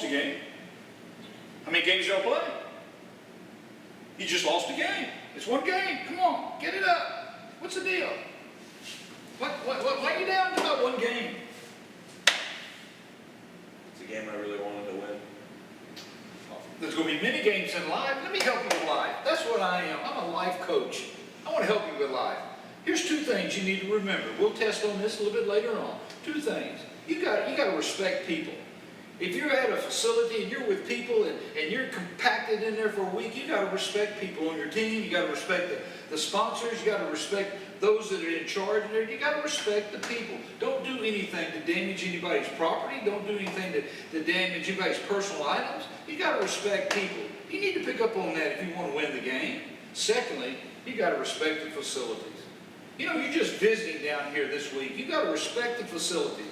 a game. How many games y'all play? You just lost a game. It's one game. Come on, get it up. What's the deal? Why are you down about one game? It's a game I really wanted to win. There's going to be many games in life. Let me help you with life. That's what I am. I'm a life coach. I want to help you with life. Here's two things you need to remember. We'll test on this a little bit later on. Two things. You got to respect people. If you're at a facility and you're with people and you're compacted in there for a week, you got to respect people on your team. You got to respect the sponsors. You got to respect those that are in charge there. You got to respect the people. Don't do anything to damage anybody's property. Don't do anything to damage anybody's personal items. You got to respect people. You need to pick up on that if you want to win the game. Secondly, you got to respect the facilities. You know, you're just visiting down here this week. You got to respect the facilities.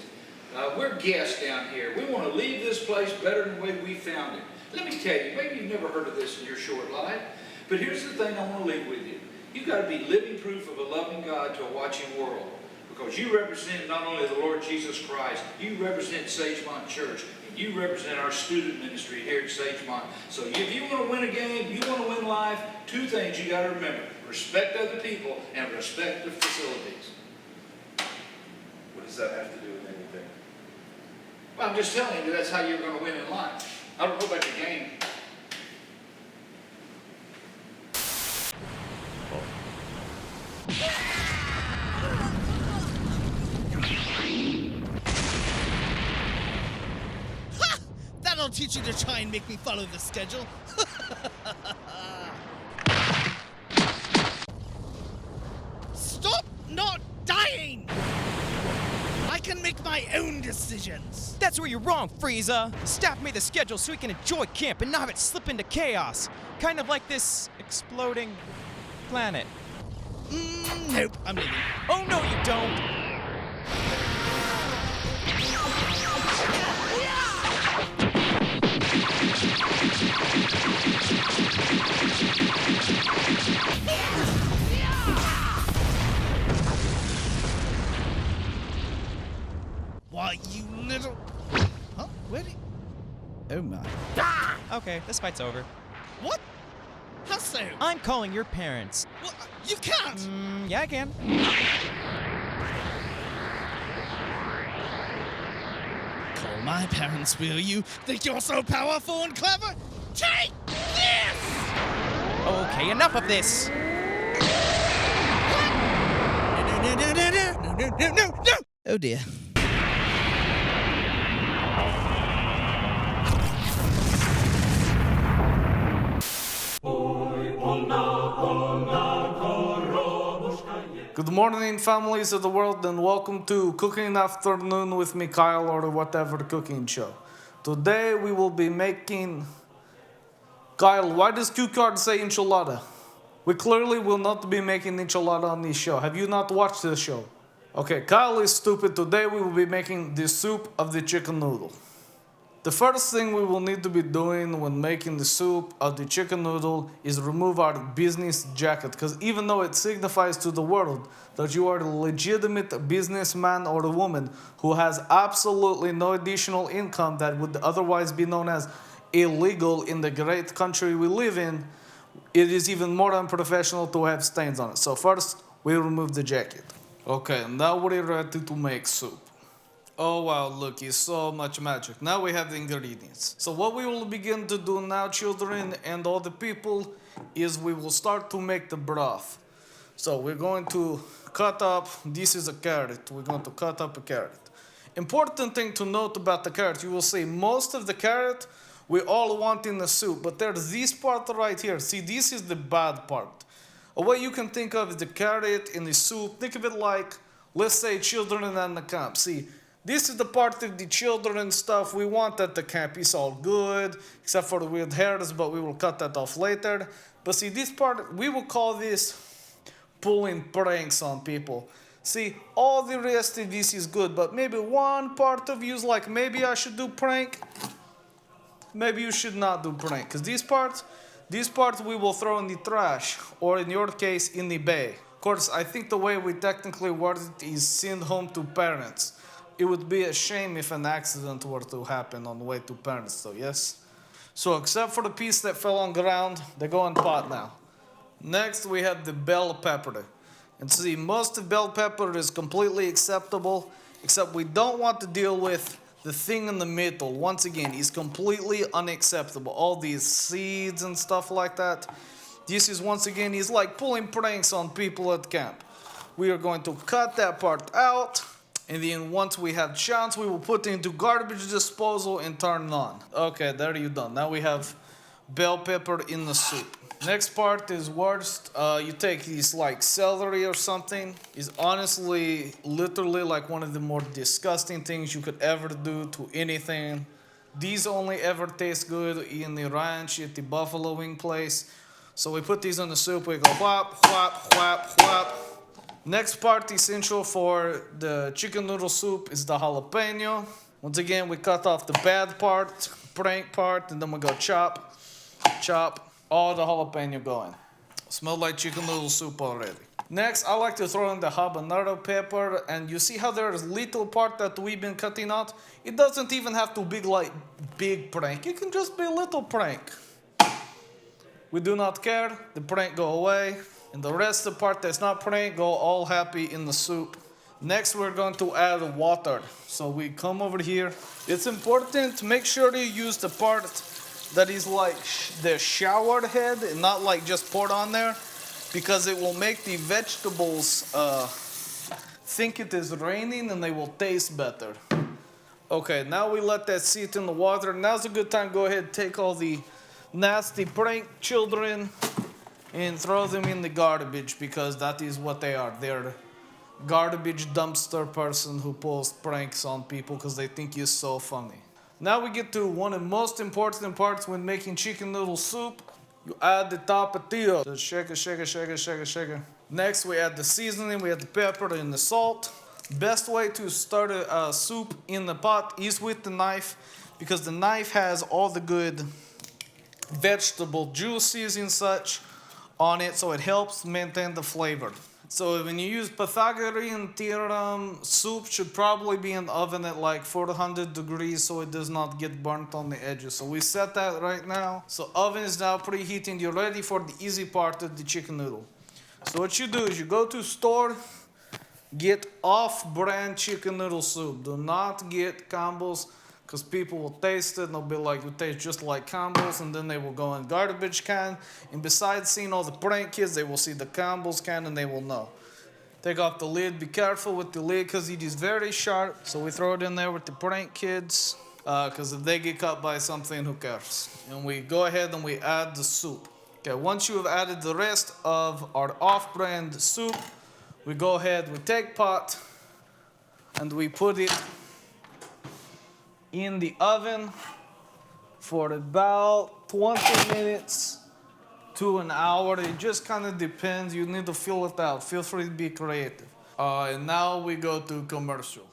We're guests down here. We want to leave this place better than the way we found it. Let me tell you, maybe you've never heard of this in your short life, but here's the thing I want to leave with you. You've got to be living proof of a loving God to a watching world, because you represent not only the Lord Jesus Christ, you represent Sagemont Church, and you represent our student ministry here at Sagemont. So if you want to win a game, you want to win life, two things you got to remember. Respect other people and respect the facilities. What does that have to do with anything? Well, I'm just telling you that's how you're going to win in life. I don't know about the game. Ha! That'll teach you to try and make me follow the schedule. Stop not dying! I can make my own decisions. That's where you're wrong, Frieza. Staff made the schedule so we can enjoy camp and not have it slip into chaos. Kind of like this exploding planet. Nope, I'm leaving. Oh, no, you don't. Why, you little... Huh? Where did... Oh, my. Okay, this fight's over. What? How so? I'm calling your parents. Well, you can't! Yeah, I can. Call my parents, will you? Think you're so powerful and clever? Take this! Okay, enough of this. No! Oh, dear. Good morning, families of the world, and welcome to Cooking Afternoon with me, Kyle, or whatever cooking show. Today we will be making... Kyle, why does cue card say enchilada? We clearly will not be making enchilada on this show. Have you not watched this show? Okay, Kyle is stupid. Today we will be making the soup of the chicken noodle. The first thing we will need to be doing when making the soup of the chicken noodle is remove our business jacket, because even though it signifies to the world that you are a legitimate businessman or a woman who has absolutely no additional income that would otherwise be known as illegal in the great country we live in, it is even more unprofessional to have stains on it. So first, we remove the jacket. Okay, now we're ready to make soup. Oh wow, look, it's so much magic. Now we have the ingredients. So what we will begin to do now, children and all the people, is we will start to make the broth. So we're going to cut up, this is a carrot. We're going to cut up a carrot. Important thing to note about the carrot, you will see most of the carrot we all want in the soup, but there's this part right here. See, this is the bad part. A way you can think of is the carrot in the soup. Think of it like, let's say, children at the camp. See, this is the part of the children stuff we want at the camp. It's all good, except for the weird hairs, but we will cut that off later. But see, this part, we will call this pulling pranks on people. See, all the rest of this is good, but maybe one part of you is like, maybe I should do prank. Maybe you should not do prank, because this part we will throw in the trash, or in your case, in the bay. Of course, I think the way we technically word it is send home to parents. it would be a shame if an accident were to happen on the way to parents, so yes? So except for the piece that fell on ground, they go in pot now. Next we have the bell pepper. And see, most of bell pepper is completely acceptable, except we don't want to deal with the thing in the middle. Once again, is completely unacceptable. All these seeds and stuff like that. This is once again, is like pulling pranks on people at camp. We are going to cut that part out. And then once we have chance, we will put it into garbage disposal and turn it on. Okay, there you done. Now we have bell pepper in the soup. Next part is worst. You take these like celery or something. Is honestly, literally like one of the more disgusting things you could ever do to anything. These only ever taste good in the ranch at the buffalo wing place. So we put these in the soup. We go whap, whap, whap, whap. Next part essential for the chicken noodle soup is the jalapeno. Once again, we cut off the bad part, prank part, and then we go chop, chop, all the jalapeno going. Smell like chicken noodle soup already. Next, I like to throw in the habanero pepper, and you see how there's little part that we've been cutting out? It doesn't even have to be like big prank. It can just be a little prank. We do not care. The prank go away. And the rest of the part that's not prank go all happy in the soup. Next, we're going to add water. So we come over here. It's important to make sure you use the part that is like the showered head and not like just poured on there, because it will make the vegetables think it is raining and they will taste better. Okay, now we let that sit in the water. Now's a good time to go ahead and take all the nasty prank children and throw them in the garbage, because that is what they are. They're garbage dumpster person who pulls pranks on people because they think you're so funny. Now we get to one of the most important parts when making chicken noodle soup. You add the tapatio. Just shake it, shake it, shake it, shake it, shake it. Next we add the seasoning, we add the pepper and the salt. Best way to start a soup in the pot is with the knife, because the knife has all the good vegetable juices and such on it, so it helps maintain the flavor. So when you use Pythagorean theorem, soup should probably be in the oven at like 400 degrees so it does not get burnt on the edges. So we set that right now. So oven is now preheating. You're ready for the easy part of the chicken noodle. So what you do is you go to store, get off-brand chicken noodle soup. Do not get Campbell's, because people will taste it and they'll be like, it tastes just like Campbell's, and then they will go in garbage can. And besides seeing all the prank kids, they will see the Campbell's can and they will know. Take off the lid. Be careful with the lid because it is very sharp. So we throw it in there with the prank kids, because if they get caught by something, who cares? And we go ahead and we add the soup. Okay, once you have added the rest of our off-brand soup, we go ahead, we take pot and we put it in the oven for about 20 minutes to an hour. It just kind of depends. You need to feel it out. Feel free to be creative. And now we go to commercial.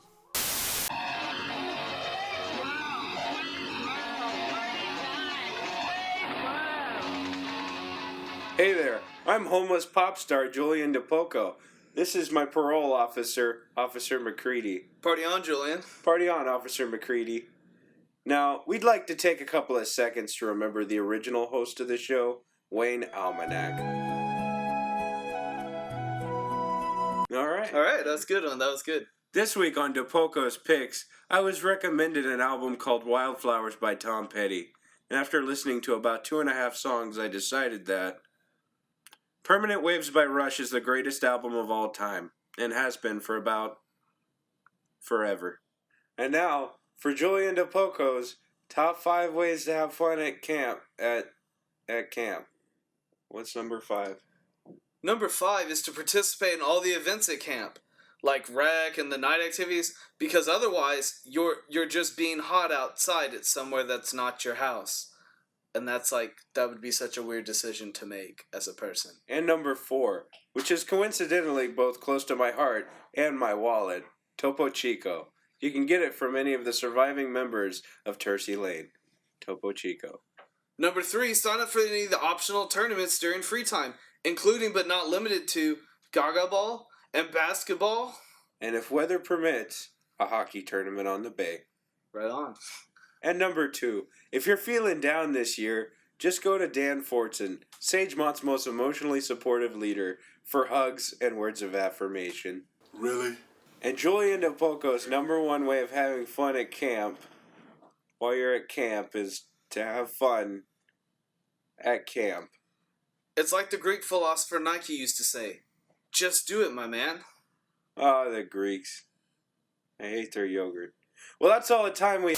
Hey there, I'm homeless pop star Julian DePoco. This is my parole officer, Officer McCready. Party on, Julian. Party on, Officer McCready. Now, we'd like to take a couple of seconds to remember the original host of the show, Wayne Almanac. All right, That's a good one. That was good. This week on DePoco's Picks, I was recommended an album called Wildflowers by Tom Petty. And after listening to about 2.5 songs, I decided that Permanent Waves by Rush is the greatest album of all time, and has been for about forever. And now, for Julian DePoco's top 5 ways to have fun at camp. At camp. What's number 5? Number 5 is to participate in all the events at camp, like rec and the night activities, because otherwise you're just being hot outside at somewhere that's not your house. And that would be such a weird decision to make as a person. And number 4, which is coincidentally both close to my heart and my wallet, Topo Chico. You can get it from any of the surviving members of Tercy Lane. Topo Chico. Number 3, sign up for any of the optional tournaments during free time, including but not limited to Gaga Ball and basketball. And if weather permits, a hockey tournament on the bay. Right on. And number 2, if you're feeling down this year, just go to Dan Fortson, Sagemont's most emotionally supportive leader, for hugs and words of affirmation. Really? And Julian DePoco's number 1 way of having fun at camp, while you're at camp, is to have fun at camp. It's like the Greek philosopher Nike used to say, just do it, my man. Oh, the Greeks. I hate their yogurt. Well, that's all the time we...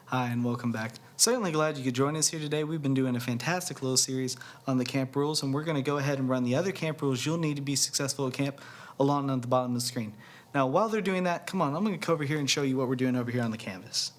Hi, and welcome back. Certainly glad you could join us here today. We've been doing a fantastic little series on the camp rules, and we're going to go ahead and run the other camp rules you'll need to be successful at camp along at the bottom of the screen. Now, while they're doing that, come on, I'm going to come over here and show you what we're doing over here on the canvas.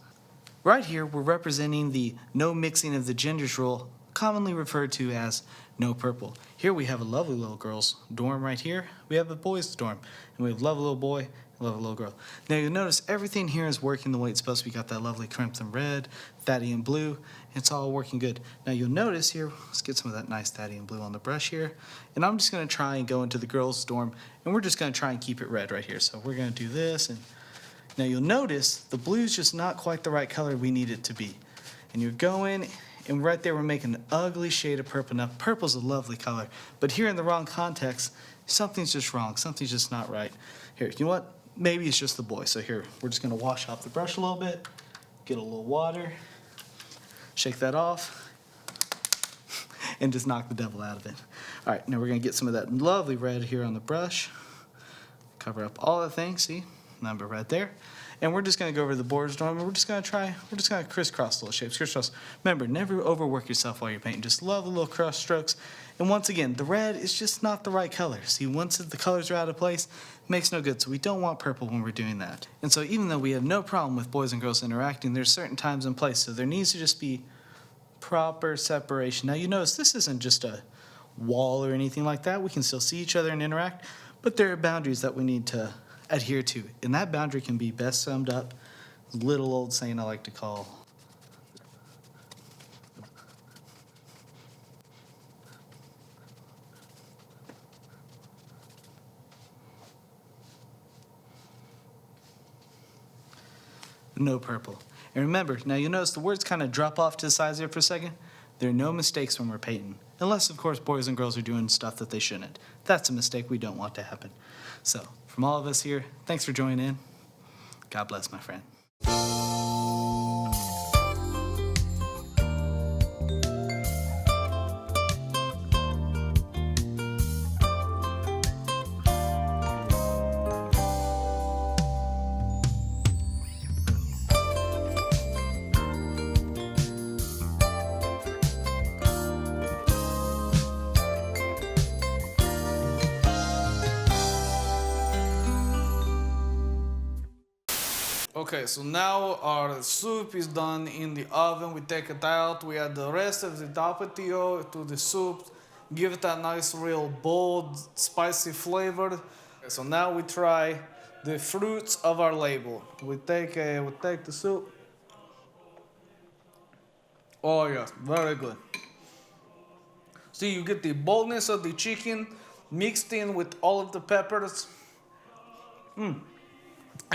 Right here, we're representing the no mixing of the genders rule, commonly referred to as no purple. Here we have a lovely little girl's dorm right here. We have a boy's dorm, and we have a lovely little boy, a lovely little girl. Now you'll notice everything here is working the way it's supposed to be. We got that lovely crimson red, fatty and blue. It's all working good. Now you'll notice here, let's get some of that nice fatty and blue on the brush here. And I'm just going to try and go into the girls' dorm, and we're just going to try and keep it red right here. So we're going to do this, and now you'll notice the blue's just not quite the right color we need it to be. And you're going, and right there we're making an ugly shade of purple. Now purple's a lovely color, but here in the wrong context, something's just wrong. Something's just not right. Here, you know what? Maybe it's just the boy. So here, we're just going to wash off the brush a little bit, get a little water, shake that off, and just knock the devil out of it. All right, now we're going to get some of that lovely red here on the brush, cover up all the things, see? Number right there. And we're just going to go over the boards dorm, and we're just going to crisscross little shapes, crisscross. Remember, never overwork yourself while you're painting. Just love the little cross strokes. And once again, the red is just not the right color. See, once the colors are out of place, it makes no good. So we don't want purple when we're doing that. And so even though we have no problem with boys and girls interacting, there's certain times and places. So there needs to just be proper separation. Now you notice this isn't just a wall or anything like that. We can still see each other and interact, but there are boundaries that we need to adhere to. And that boundary can be best summed up, little old saying I like to call no purple. And remember, now you'll notice the words kind of drop off to the sides there for a second. There are no mistakes when we're painting. Unless, of course, boys and girls are doing stuff that they shouldn't. That's a mistake we don't want to happen. So, from all of us here, thanks for joining in. God bless, my friend. Okay, so now our soup is done in the oven. We take it out. We add the rest of the tapatio to the soup. Give it a nice, real bold, spicy flavor. Okay, so now we try the fruits of our label. We take the soup. Oh yes, very good. See, you get the boldness of the chicken mixed in with all of the peppers. And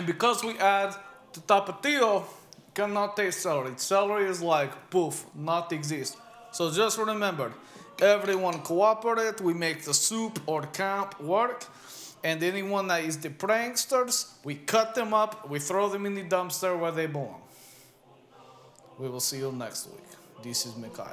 because we add the tapatio, cannot taste celery. Celery is like poof, not exist. So just remember, everyone cooperate. We make the soup or camp work. And anyone that is the pranksters, we cut them up. We throw them in the dumpster where they belong. We will see you next week. This is Mikhail.